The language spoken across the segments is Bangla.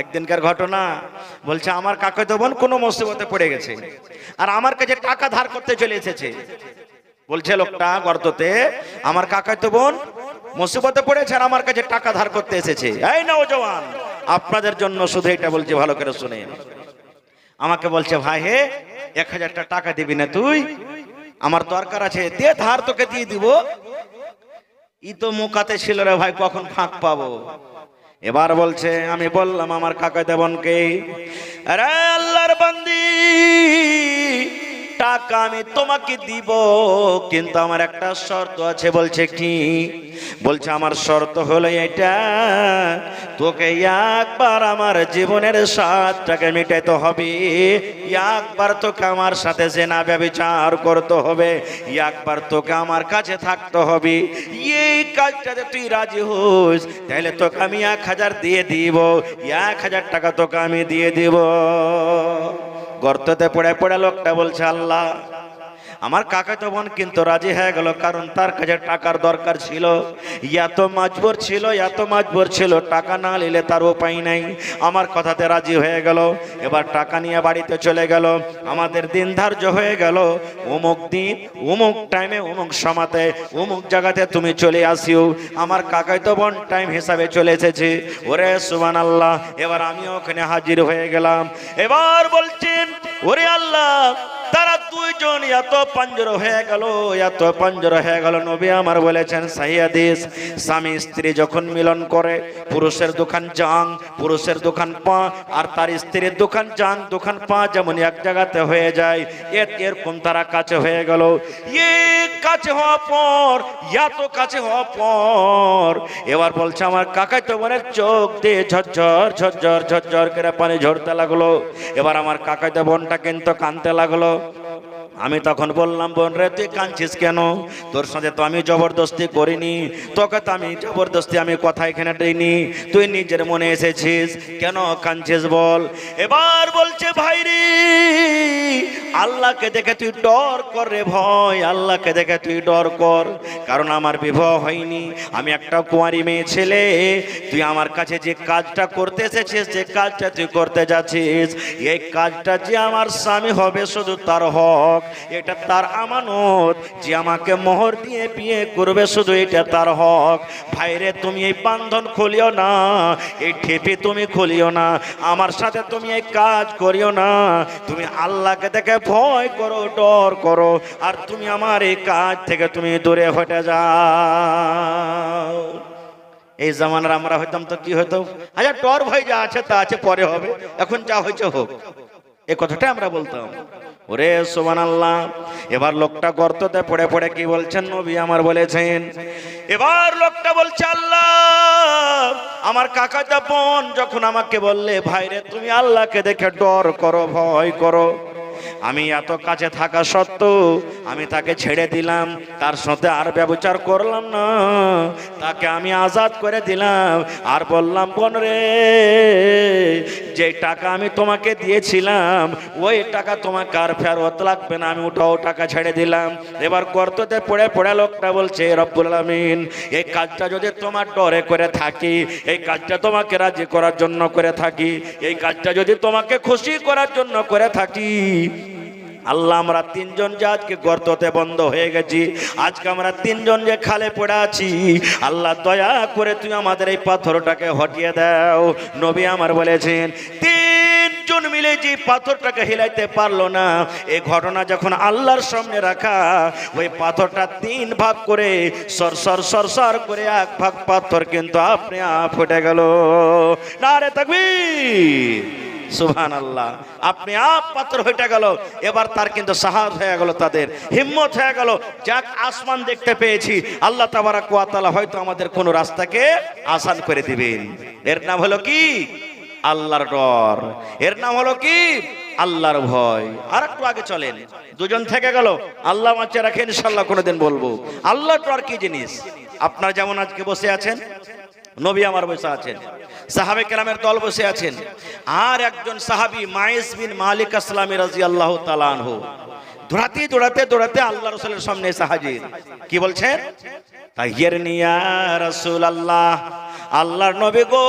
একদিনকার ঘটনা। বলছে আমার কাকাতো বোন কোনো মুসিবতে পড়ে গেছে, আর আমার কাছে টাকা ধার করতে চলে এসেছে। বলছে লোকটা গর্ততে, আমার কাকাতো বোন মুসিবতে পড়েছে আর আমার কাছে টাকা ধার করতে এসেছে। এই নওজওয়ান, আপনাদের জন্য শুধু এটা বলছি, ভালো করে শুনেন। আমাকে বলছে ভাই হে 1000 টাকা দিবি না তুই? আমার দরকার আছে, দে ধার তোকে দিয়ে দিব। ই তো মুখাতে ছিল রে ভাই, কখন ফাঁক পাবো। এবার বলছে, আমি বললাম আমার কাকাতো বোনকে, আরে আল্লাহর বান্দি, টাকা আমি তোমাকে দিব, কিন্তু আমার একটা শর্ত আছে। বলছে কি? বলছে আমার শর্ত হলো এটা, তোকে একবার আমার জীবনের স্বাদটাকে মেটাইতে হবে, একবার তোকে আমার সাথে জেনা ব্যভিচার করতে হবে, একবার তোকে আমার কাছে থাকতে হবে। এই কাজটাতে তুই রাজি হোস, তাহলে তোকে আমি 1000 দিয়ে দিব, 1000 টাকা তোকে আমি দিয়ে দিব। গর্ততে পড়ে পড়ে লোকটা বলছে, আল্লাহ, আমার কাকাতো বোন কিন্তু রাজি হয়ে গেল, কারণ তার কাছে টাকার দরকার ছিল। এত মাজবুর ছিল, টাকা না নিলে তার উপায় নাই। আমার কথাতে রাজি হয়ে গেল। এবার টাকা নিয়ে বাড়িতে চলে গেল। আমাদের দিন ধার্য হয়ে গেল, অমুক দিন অমুক টাইমে অমুক সময়তে অমুক জায়গাতে তুমি চলে আসিও। আমার কাকাতো বোন টাইম হিসাবে চলে এসেছে। ওরে সুবহানাল্লাহ। এবার আমিও ওখানে হাজির হয়ে গেলাম। এবার বলছেন, ওরে আল্লাহ, তারা দুইজন এত পাঞ্জর হয়ে গেল। নবী আমার বলেছেন সহিহ হাদিস, স্বামী স্ত্রী যখন মিলন করে, পুরুষের দোকান জাং, পুরুষের দোকান পা, আর তার স্ত্রীর দোকান জাং, দোকান পা যেমন এক জায়গাতে হয়ে যায়, এরকম তারা কাছে হয়ে গেল। কাছে হওয়ার পর, এত কাছে হওয়ার পর, এবার বলছে আমার কাকাতো বোনের চোখ দিয়ে ঝরঝর করে পানি ঝরতে লাগলো। এবার আমার কাকাতো বোনটা কিন্তু কাঁদতে লাগলো। আমি তখন বললাম, বোন রে, তুই কাঁদছিস কেন? তোর সাথে তো আমি জবরদস্তি করিনি, তোকে তো আমি জবরদস্তি আমি কথা এখানে দিইনি, তুই নিজের মনে এসেছিস, কেন কাঁদছিস বল? এবার বলছে, ভাই রে, আল্লাহকে দেখে তুই ডর কর রে ভয়, আল্লাহকে দেখে তুই ডর কর। কারণ আমার বিবাহ হয়নি, আমি একটা কুঁয়ারি মেয়ে ছেলে। তুই আমার কাছে যে কাজটা করতে এসেছিস, যে কাজটা তুই করতে যাচ্ছিস, এই কাজটা যে আমার স্বামী হবে শুধু তার হক, এটা তার আমানত। যে আমাকে মোহর দিয়ে বিয়ে করবে শুধু এটা তার হক। ভাইরে, তুমি এই বান্ধন খুলিও না, এই ঠেপে তুমি খুলিও না, আমার সাথে তুমি এই কাজ করিও না। তুমি আল্লাহকে দেখে ভয় করো, ডর করো, আর তুমি আমার এই কাজ থেকে তুমি দূরে হটে যাও। এই জামানার আমরা হইতাম তো কি হতো, আচ্ছা ডর ভয় যা আছে তা আছে, পরে হবে, এখন যা হয়েছে হোক, এই কথাটা আমরা বলতাম। ওরে সুবহানাল্লাহ। এবার লোকটা গর্ততে পড়ে পড়ে কি বলছেন, নবী আমার বলেছেন। এবার লোকটা বলছে, আল্লাহ, আমার কাকাতো বোন যখন আমাকে বললে, ভাইরে তুমি আল্লাহকে দেখে ডর করো, ভয় করো, আমি এত কাছে থাকা সত্ত্বেও আমি তাকে ছেড়ে দিলাম, তার সাথে আর ব্যভিচার করলাম না, তাকে আমি আজাদ করে দিলাম। আর বললাম, বোন রে, যে টাকা আমি তোমাকে দিয়েছিলাম ওই টাকা তোমাকে আর ফেরত লাগবে না, আমি ওটাও টাকা ছেড়ে দিলাম। এবার গর্ততে পড়ে পড়ে লোকটা বলছে, রব্বুল আলামিন, এই কাজটা যদি তোমার ডরে করে থাকি, এই কাজটা তোমাকে রাজি করার জন্য করে থাকি, এই কাজটা যদি তোমাকে খুশি করার জন্য করে থাকি, আল্লাহ, আমরা তিনজন যে আজকে গর্ততে বন্ধ হয়ে গেছি, আজকে আমরা তিনজন যে খালে পড়ে আছি, আল্লাহ দয়া করে তুমি আমাদের এই পাথরটাকে হটিয়ে দাও। নবী আমার বলেছেন, তিনজন মিলে যে পাথরটাকে হিলাইতে পারলো না, এই ঘটনা যখন আল্লাহর সামনে রাখা, ওই পাথরটা 3 ভাগ করে সর করে 1 ভাগ পাথর কিন্তু আপনি ফুটে গেল। নারে তাকবীর, সুবহানাল্লাহ। আপনি পাথর হয়ে গেল। এবার তার কিন্তু সাহস হয়ে গেল, তাদের হিম্মত হয়ে গেল, যাক আসমান দেখতে পেয়েছি, আল্লাহ তাবারাক ওয়া তাআলা হয়তো আমাদের কোন রাস্তাকে আসান করে দিবেন। এর নাম হলো কি? আল্লাহর ডর। এর নাম হলো কি? আল্লাহর ভয়। আর একটু আগে চলেন, দুজন থেকে গেল, আল্লাহ বাঁচিয়ে রাখে, ইনশাআল্লাহ কোনোদিন বলবো আল্লাহর ডর কি জিনিস। আপনারা যেমন আজকে বসে আছেন, নবী আমার বসে আছেন, সাহাবে কেরামের দল বসে আছেন, আর একজন সাহাবী মাইস বিন মালিক আসলামী রাদিয়াল্লাহু তাআলা আনহু দৌড়াতে আল্লাহ রাসূলের সামনে এসে হাজির। কি বলছেন? তাহিরনি ইয়া রাসূলুল্লাহ, আল্লাহর নবী গো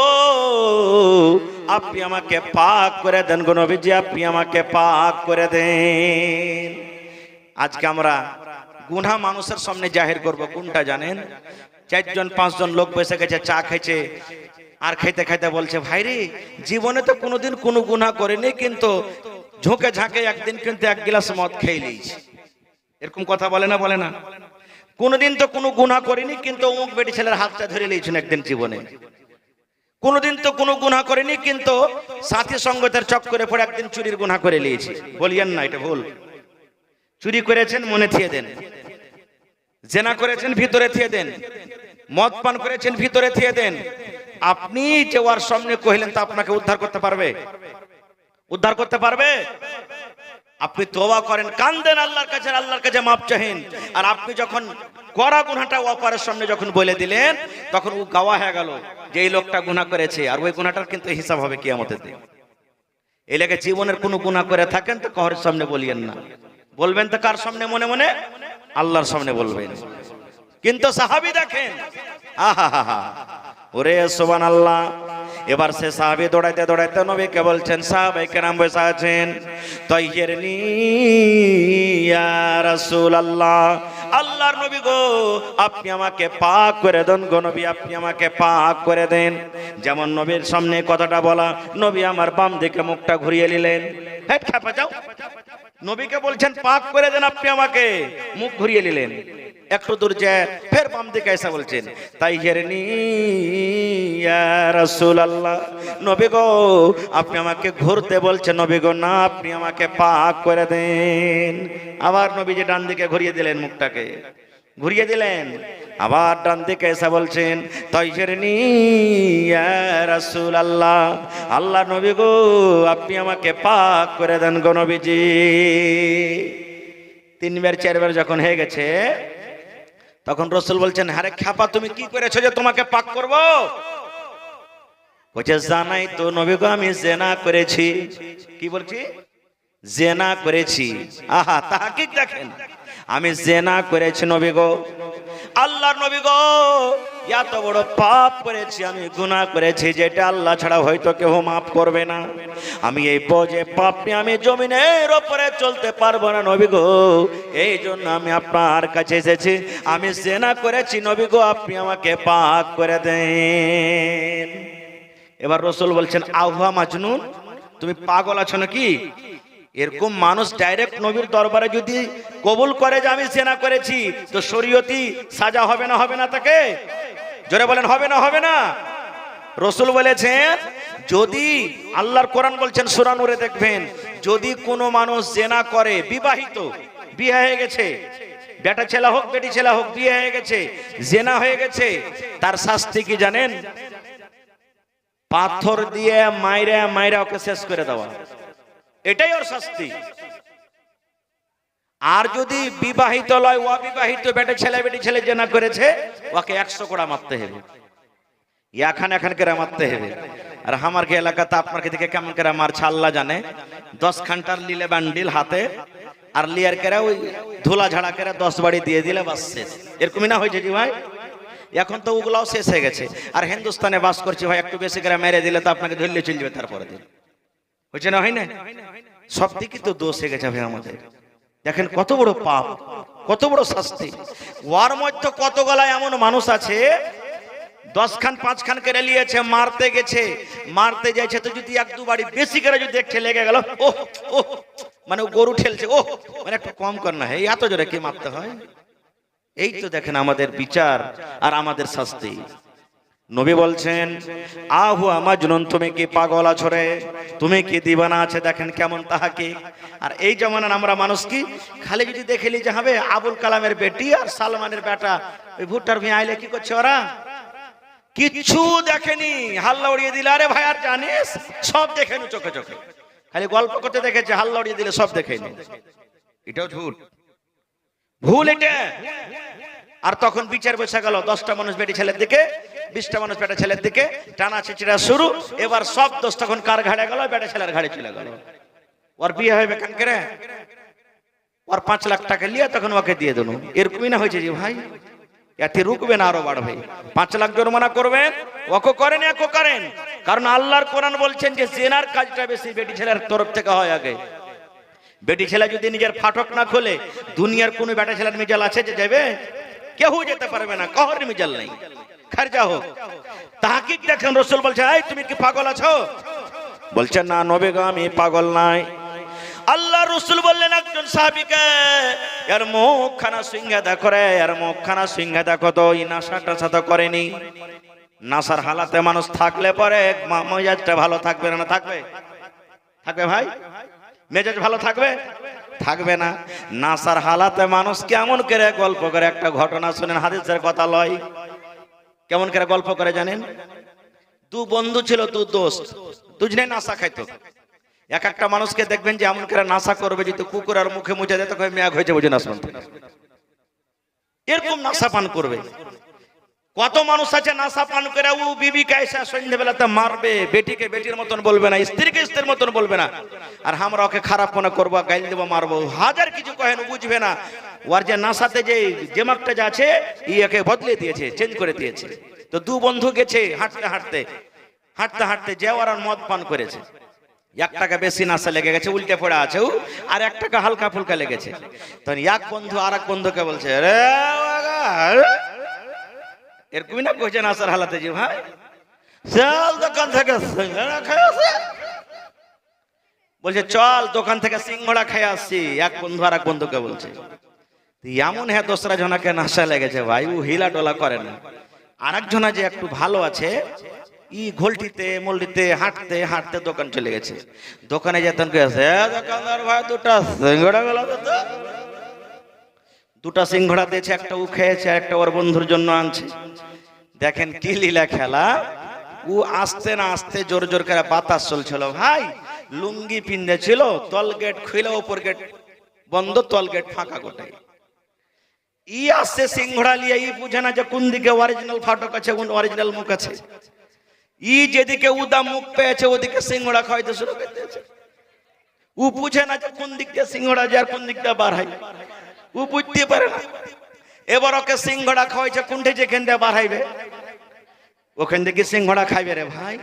আপনি আমাকে পাক করে দেন গো নবীজি, আপনি আমাকে পাক করে দেন। আজকে আমরা গুনাহ মানুষের সামনে জাহির করব, কোনটা জানেন? 4-5 লোক বসে গেছে, চা খাইছে, আর খাইতে খাইতে বলছে ভাই রে জীবনে তো কোনোদিন কোনো গুনাহ করিনি, কিন্তু ঝোঁকে ঝাঁকে একদিন কিন্তু 1 গ্লাস মদ খেয়ে নিয়েছি। এরকম কথা বলে না, বলে না? কোনোদিন তো কোনো গুনাহ করিনি, কিন্তু অমুক বেটি ছেলের হাতটা ধরে নিয়েছেন একদিন জীবনে। কোনোদিন তো কোনো গুনাহ করিনি, কিন্তু সাথী সঙ্গতের চক্করে পড়ে একদিন চুরির গুনাহ করে নিয়েছি। বলিয়েন না এটা ভুল। চুরি করেছেন মনে থিয়ে দেন, জেনা করেছেন ভিতরে থিয়ে দেন, মদ পান করেছেন ভিতরে থিয়ে দেন। আপনি যে ওর সামনে কহিলেন তা আপনাকে উদ্ধার করতে পারবে? উদ্ধার করতে পারবে? আপনি তওবা করেন, কান্দেন আল্লাহর কাছে, আল্লাহর কাছে মাপ চাহেন। আর আপনি যখন করা গুনাহটা অপরের সামনে যখন বলে দিলেন, তখন ও গাওয়া হয়ে গেল যে এই লোকটা গুনাহ করেছে, আর ওই গুনাহটার কিন্তু হিসাব হবে কিয়ামতের দিন। এই লেগে জীবনের কোনো গুনাহ করে থাকেন তো কারোর সামনে বলিয়েন না। বলবেন তো কার সামনে? মনে মনে আল্লাহর সামনে বলবেন। কিন্তু সাহাবী দেখেন, আহা ওরে সুবহানাল্লাহ। এবার সে সাহাবী দৌড়াইতে দৌড়াইতে নবীকে বলছেন, সাহাবায়ে কেরাম বসে আছেন, তাইহিরনি ইয়া রাসূলুল্লাহ, আল্লাহর নবী গো আপনি আমাকে পাক করে দেন গো নবী, আপনি আমাকে পাক করে দেন। যেমন নবীর সামনে কথাটা বলা, নবী আমার বাম দিকে মুখটা ঘুরিয়ে নিলেন। হ্যাঁ খেপা যাও, নবীকে বলছেন পাক করে দেন, আপনি আমাকে মুখ ঘুরিয়ে নিলেন। একটু দূর যায় ফের বাম দিকে এসে বলছেন, তাইহিরনি ইয়া রাসূলুল্লাহ, নবী গো আপনি আমাকে ঘুরতে বলছেন, নবী গো না আপনি আমাকে পাক করে দেন। আবার নবীজি ডান দিকে ঘুরিয়ে দিলেন, মুখটাকে ঘুরিয়ে দিলেন। আবার ডান দিকে এসে বলছেন, তাইহিরনি ইয়া রাসূলুল্লাহ, আল্লাহ নবী গো আপনি আমাকে পাক করে দেন গো নবীজি। 3-4বার যখন হয়ে গেছে, তখন রাসূল বলছেন, আরে খাপা তুমি কি করেছো যে তোমাকে পাক করব? বলছে জানাই তো নবী গো আমি জিনা করেছি। কি বলছি? জিনা করেছি। আহা তাহকিক দেখেন, আমি জিনা করেছি নবী গো। আল্লাহর নবী গো এত বড় পাপ করেছি, আমি গুনাহ করেছি যেটা আল্লাহ ছাড়া হয়তো কেউ মাফ করবে না। আমি এই বোঝে পাপ নিয়ে আমি জমিনের উপরে চলতে পারবো না নবী গো, এই জন্য আমি আপনার কাছে এসেছি। আমি জিনা করেছি নবী গো, আপনি আমাকে পাক করে দেন। এবার রাসূল বলছেন, আহুয়া মাজনুন, তুমি পাগল আছো নাকি? এরকম মানুষ ডাইরেক্ট নবীর দরবারে যদি কবুল করে যে আমি জিনা করেছি, তো শরীয়তি সাজা হবে না? হবে না? তাকে জোরে বলেন, হবে না? হবে না? রাসূল বলেছেন, যদি আল্লাহর কোরআন বলছেন সূরা নূরে দেখবেন, যদি কোনো মানুষ জিনা করে, বিবাহিত, বিয়ে হয়ে গেছে, বেটা ছেলে হোক বেটি ছেলে হোক, বিয়ে হয়ে গেছে, জিনা হয়ে গেছে, তার শাস্তি কি জানেন? পাথর দিয়ে মাইরা মাইরা ওকে শেষ করে দেওয়া, এটাই ওর শাস্তি। আর যদি বিবাহিত লয়, অবিবাহিত বেটা ছেলে বেটি ছেলে জিনা করেছে, ওকে 100 কোড়া মারতে হবে, এখান করে মারতে হবে। আর আমার কি এলাকাতে আপনার দিকে কেমন করে মারছে আল্লাহ জানে। 10 খানটার লিলে বান্ডিল হাতে, আর লিয়ার করে ওই ধুলা ঝাড়া করে 10 বাড়ি দিয়ে দিলে বাস শেষ। এরকমই না হয়েছে জি ভাই? এখন তো ওগুলাও শেষ হয়ে গেছে। আর হিন্দুস্তানে বাস করছি ভাই, একটু বেশি করে মেরে দিলে তো আপনাকে ধরলে চলে যাবে তারপরে দিন। হয়েছে না? হয় না? সব দিকে তো দোষ হয়ে গেছে ভাই আমাদের। দেখেন কত বড় পাপ, কত বড় শাস্তি। ওয়ার মধ্যে কত গলায় এমন মানুষ আছে 10 খান 5 খান করে নিয়েছে, মারতে গেছে, মারতে যাইছে তো যদি 1-2 বাড়ি বেশি করে যদি দেখছে লেগে গেল, ও ও মানে গরু ঠেলছে, ও মানে একটু কম কর না, এত জোরে কি মারতে হয়? এই তো দেখেন আমাদের বিচার আর আমাদের শাস্তি। নবী বলছেন, আহুয়া মাজনুন, তুমি কি পাগল আছো রে, তুমি কি দিবানা আছে? দেখেন কেমন তাহাকি। আর এই জামানার আমরা মানুষ কি খালি যদি দেখেলি যে হবে আবুল কালামের বেটি আর সালমানের বেটা ওই ভুট্টার ভি আইলে কি করছে ওরা? কিচ্ছু দেখেনি, হাল্লা উড়িয়ে দিলে। আরে ভাই আর জানিস সব দেখেনি চোখে চোখে, খালি গল্প করতে দেখেছে, হাল্লা উড়িয়ে দিলে সব দেখেনি। এটাও ঝুট, ভুল এটা। আর তখন বিচার বসে গেল, 10টা মানুষ বেটি ছেলের দিকে, 20টা মানুষ বেটা ছেলের দিকে, টানা চিচিরা শুরু। এবার সব দোষ তখন কার ঘাড়ে গেল? বেটা ছেলের ঘাড়ে চলে গেল। ওর বিয়ে হবে কান করে, ওর 5 লাখ টাকা নিয়ে তখন ওকে দিয়ে দেবো। এরকমই না হয়েছে জি ভাই? এতে রুকবে না, আরো বাড়বে। 5 লাখ জরিমানা করবেন, ওকে করেন একো করেন। কারণ আল্লাহর কোরআন বলছেন যে জেনার কাজটা বেশি বেটি ছেলের তরফ থেকে হয় আগে। বেটি ছেলে যদি নিজের ফাটক না খোলে, দুনিয়ার কোনো বেটা ছেলের মিজাল আছে যে যাবে? কেউ যেতে পারবে না, কারোর মিজাল নেই। খারজা হোক। তাহকিক দেখেন, রাসূল বলছে এই তুমি কি পাগল আছো? বলছেন না নবী গো আমি পাগল নাই। আল্লাহ রাসূল বললেন একজন সাহাবীকে, এর মুখখানা সিংহা দেখো রে, এর মুখখানা সিংহা দেখো তো, এই নাশাটা সাথে করেনি। নাসার হালাতে মানুষ থাকলে পরে মেজাজটা ভালো থাকবে না? থাকবে? থাকবে ভাই? মেজাজ ভালো থাকবে? থাকবে না। নাসার হালাতে মানুষ কেমন করে গল্প করে, একটা ঘটনা শুনেন, হাদিসের কথা লয়। কেমন করে গল্প করে জানেন? 2 বন্ধু ছিল, 2 দোস্ত, দুজনে নাসা খাইতো। এক একটা মানুষকে দেখবেন যে এমন করে নাসা করবে, যদি কুকুর আর মুখে মুছে দেয় তো মেয়াগ হয়েছে বুঝে নাসমান, এরকম নাসা পান করবে। কত মানুষ আছে নাসা পান করে ও বিবিকে এসে সন্ধ্যেবেলাতে মারবে, বেটিকে বেটির মতন বলবে না, স্ত্রীকে স্ত্রীর মতন বলবে না, আর আমরা ওকে খারাপ মনে করবো, গাইল দেবো, মারবো, হাজার কিছু কহেন, বুঝবে না। ওর যে নাসাতে যে জেমাকটা যা আছে একে বদলে দিয়েছে, চেঞ্জ করে দিয়েছে। তো 2 বন্ধু গেছে হাঁটতে হাঁটতে হাঁটতে হাঁটতে যে ওরা মদ পান করেছে। 1 টাকা বেশি নাশা লেগে গেছে, উল্টে পড়ে আছে, আর 1 টাকা হালকা ফুলকা লেগেছে। তখন এক বন্ধু আর এক বন্ধুকে বলছে, রে এরকমই না কইছে নাসার হালাতে যে ভাই চল দোকান থেকে সিঙ্গাড়া খেয়ে আসি। বলছে চল দোকান থেকে সিঙ্গাড়া খেয়ে আসছি। এক বন্ধু আর এক বন্ধুকে বলছে। এমন হ্যাঁ 2রা জনাকে নাশা লেগেছে ভাই, ও হিলা ডোলা করে না। আর একজনা যে একটু ভালো আছে, ই ঘোলটিতে মল্টিতে হাঁটতে হাঁটতে দোকান চলে গেছে। দোকানে যেতেন গেছে, দোকানদার ভাই 2টা সিঙ্গাড়া গেল তো। 2টা সিঙ্গাড়া দিয়েছে, একটা ও খেয়েছে, একটা ওর বন্ধুর জন্য আনছে। দেখেন কি লীলা খেলা, ও আসতে না আসতে জোর জোর করে বাতাস চলছিল ভাই। লুঙ্গি পিন্দে ছিল, তল গেট খুলে উপর গেট বন্ধ, তল গেট ফাঁকা গোটাই। ই আসছে সিঙ্গাড়া লিয়ে, ই বুঝে না যে কোন দিকে অরিজিনাল ফাটক আছে, কোন অরিজিনাল মুখ আছে। ই যেদিকে উদা মুখ পেয়েছে ওদিকে সিঙ্গাড়া খাইতে শুরু করে দিয়েছে। ও বুঝে না যে কোন দিক দিয়ে সিঙ্গাড়া যায় আর কোন দিক দিয়ে বার হয়, ও বুঝতে পারে না। এবার ওকে সিঙ্গাড়া খাওয়াইছে, কোনটা যেখান দিয়ে বার হইবে ওখান থেকে সিঙ্গাড়া খাইবে রে ভাই,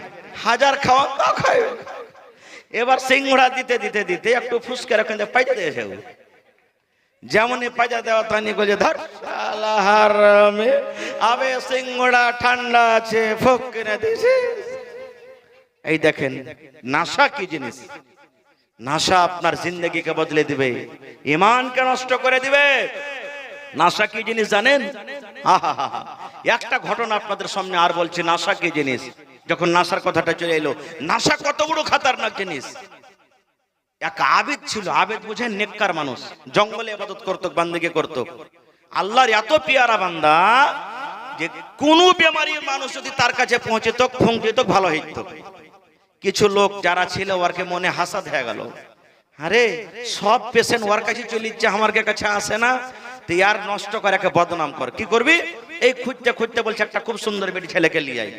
হাজার খাওয়া তা খাইবে। এবার সিঙ্গাড়া দিতে দিতে দিতে একটু ফুসকে ওখান দিয়ে পাইজা দিয়েছে। যেমনই পাইজা দেওয়া তানি বলে ধর শালা হারামে, আবে সিঙ্গাড়া ঠান্ডা আছে ফোক কিনে দিয়েছে। এই দেখেন নাশা কি জিনিস। নাশা আপনার জিন্দগিকে বদলে দিবে, ঈমানকে নষ্ট করে দিবে। নাশা কি জিনিস জানেন? একটা ঘটনা আপনাদের সামনে আর বলছি, নাশা কি জিনিস। যখন নাশার কথাটা চলে এলো, নাশা কত বড় খাতারনাক জিনিস। এক আবেদ ছিল, আবেদ বুঝেন নেককার মানুষ, জঙ্গলে ইবাদত করত, বান্দিকে করত। আল্লাহর এত পিয়ারা বান্দা যে কোন বেমারির মানুষ যদি তার কাছে পৌঁছিত ভালো হইত। কিছু লোক যারা ছিল ওরকে মনে হাসাদ হয়ে গেল, আরে সব পেশেন্ট ওর কাছে চলে যাচ্ছে, আমার কাছে আসে না, তুই আর নষ্ট করে একে বদনাম কর। কি করবি? এই খুঁজতে খুঁজতে বলছে একটা খুব সুন্দর বেটি ছেলেকে নিয়ে আই।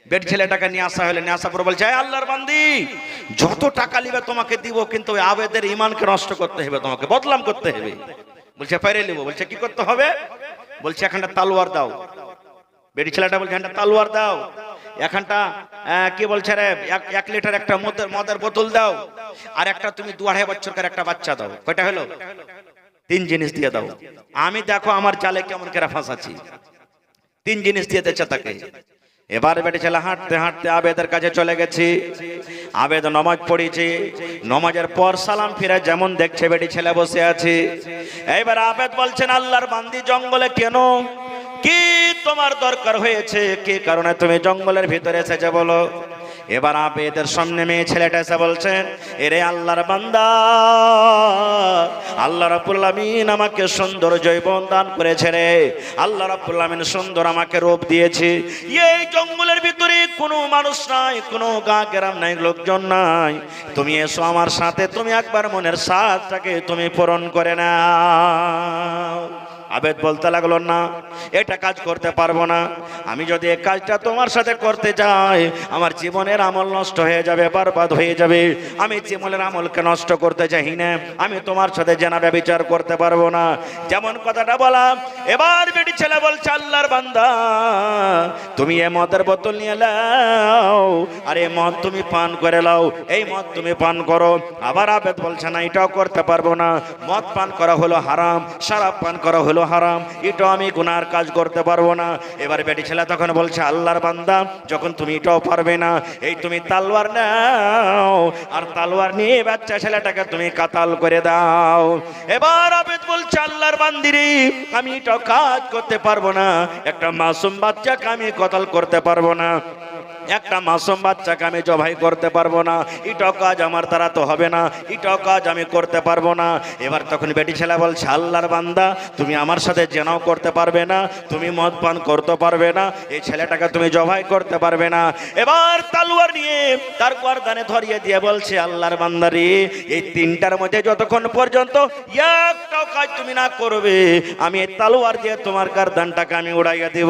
বেটি ছেলেটাকে নিয়ে আসা হলে, নিয়ে আসা পরে বলছে আল্লাহর বান্দি যত টাকা নিবে তোমাকে দিব, কিন্তু ওই আবেদের ঈমানকে নষ্ট করতে হবে, তোমাকে বদনাম করতে হবে। বলছে পাইরে নিব। বলছে কি করতে হবে? বলছে এখানটা তালোয়ার দাও। বেটি ছেলেটা বলছে এখানটা তালোয়ার দাও। এখানটা কি বলছে রে 1 লিটার একটা মদের বোতল দাও, আর একটা তুমি 2-2.5 বছরকার একটা বাচ্চা দাও। কয়টা হলো? 3 জিনিস দিয়ে দাও। আমি দেখো আমার জালে কেমন করে ফাঁসাচ্ছি। 3 জিনিস দিয়ে দিচ্ছে তাকে। এবার বেটি ছেলে হাঁটতে হাঁটতে আবেদের কাছে চলে গেছি। আবেদ নামাজ পড়েছে, নামাজের পর সালাম ফিরে যেমন দেখছে বেটি ছেলে বসে আছে। এইবার আবেদ বলছেন আল্লাহর বান্দি জঙ্গলে কেন, কি তোমার দরকার হয়েছে, কি কারণে তুমি জঙ্গলের ভিতরে এসেছে বলো। এবার আবেদের সামনে মেয়ে ছেলেটা এসে বলছেন, এরে আল্লাহর বান্দা, আল্লাহ রাব্বুল আমিন আমাকে সুন্দর যৌবন দান করেছে রে। আল্লাহ রাব্বুল আমিন সুন্দর আমাকে রূপ দিয়েছে। এই জঙ্গলের ভিতরে কোনো মানুষ নাই, কোনো গা গ্রাম নাই, লোকজন নাই। তুমি এসো আমার সাথে, তুমি একবার মনের সাধটাকে তুমি পূরণ করে নাও। আবেদ বলতে লাগলো, না এটা কাজ করতে পারবো না। আমি যদি এই কাজটা তোমার সাথে করতে যাই, আমার জীবনের আমল নষ্ট হয়ে যাবে, বরবাদ হয়ে যাবে। আমি জীবনের আমলকে নষ্ট করতে চাই না, আমি তোমার সাথে জেনা ব্যভিচার করতে পারবো না। যেমন কথাটা বলা, এবার বেটি ছেলে বলছে, আল্লাহর বান্দা তুমি এ মদের বোতল নিয়ে লাও, আর এই মদ তুমি পান করে লাও, এই মদ তুমি পান করো। আবার আবেদ বলছে, না এটাও করতে পারবো না, মদ পান করা হলো হারাম, শরাব পান করা হলো হারাম, এটাও আমি গুনার কাজ করতে পারবো না। এবার বেটি ছেলে তখন বলছে, আল্লাহর বান্দা যখন তুমি এটাও পারবে না, এই তুমি তালোয়ার নাও, আর তালোয়ার নিয়ে বাচ্চা ছেলেটাকে তুমি কাতাল করে দাও। এবার আবেদ বলছে, আল্লাহর বান্দিরে আমি এটাও কাজ করতে পারবো না, একটা মাসুম বাচ্চাকে আমি কতল করতে পারবো না, একটা মাসুম বাচ্চাকে আমি জবাই করতে পারবো না, এটাও কাজ আমার দ্বারা তো হবে না, এটাও কাজ আমি করতে পারবো না। এবার তখন বেটি ছেলে বলছে, আল্লাহর বান্দা তুমি আমার সাথে জেনাও করতে পারবে না, তুমি মদ পান করতে পারবে না, এই ছেলেটাকে তুমি জবাই করতে পারবে না। এবার তালোয়ার নিয়ে তার গর্দানে ধরিয়ে দিয়ে বলছে, আল্লাহর বান্দারে এই তিনটার মধ্যে যতক্ষণ পর্যন্ত একটাও কাজ তুমি না করবে, আমি এই তালোয়ার দিয়ে তোমার গর্দানটাকে আমি উড়াইয়া দিব।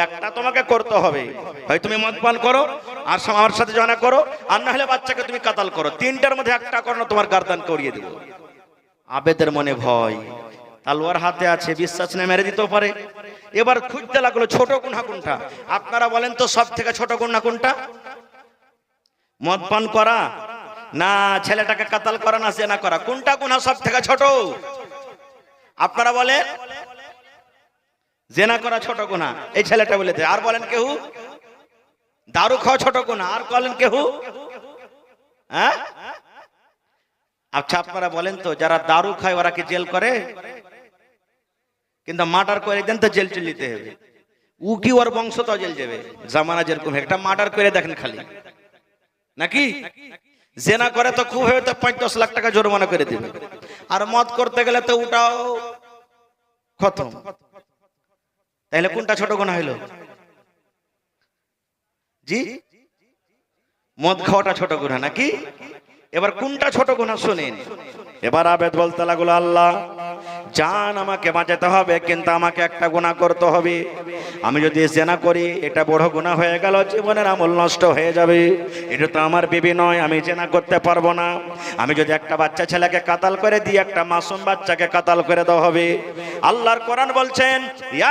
একটা তোমাকে করতে হবে, হয় তুমি মদ পান করো আর আমার সাথে জনা করো, আর না হলে বাচ্চাকে তুমি কাতাল করো, তিনটার মধ্যে একটা করো না, তোমার গর্দান করিয়ে দেব। আবেদের মনে ভয়, তালোয়ার হাতে আছে, বিশ্বাস না মেরে দিতেও পারে। এবার খুঁজতে লাগলো ছোট গুনাহ কোনটা। আপনারা বলেন তো সব থেকে ছোট গুনাহ কোনটা? মদ পান করা না ছেলেটাকে কাতাল করা না জেনা করা, কোনটা গুনাহ সব থেকে ছোট? আপনারা বলেন জেনা করা ছোট গুনাহ, এই ছেলেটা বলেছে। আর বলেন কেউ দারু খাওয়া ছোট গুনাহ, আর বলেন কেউ হ্যাঁ? আচ্ছা আপনারা বলেন তো যারা দারু খায় ওরা কি জেল করে? কিন্তু মার্ডার করে দেন তো জেল চলে যেতে হবে। ও কি ওর বংশ তো জেল যাবে, জামানা যেরকম একটা মার্ডার করে দেখেন খালি, নাকি জেনা করে তো খুব হয়তো 5-10 লাখ টাকা জরিমানা করে দেবে, আর মদ করতে গেলে তো ওটাও খতম। তাহলে কোনটা ছোট গুনাহ হইল? জি, মদ খাওয়াটা ছোট গুনাহ নাকি? এবার কোনটা ছোট গুনাহ শুনেন। এবার আবেদ বলতে লাগলো, আল্লাহ জান আমাকে বাঁচাতে হবে, কিন্তু আমাকে একটা গুনাহ করতে হবে। আমি যদি জেনা করি এটা বড় গুনাহ হয়ে গেল, জীবনের আমল নষ্ট হয়ে যাবে, এটা তো আমার বিবি নয়, আমি জেনা করতে পারবো না। আমি যদি একটা বাচ্চা ছেলেকে কাতাল করে দিই, একটা মাসুম বাচ্চাকে কাতাল করে দেওয়া হবে। আল্লাহর কোরআন বলছেন,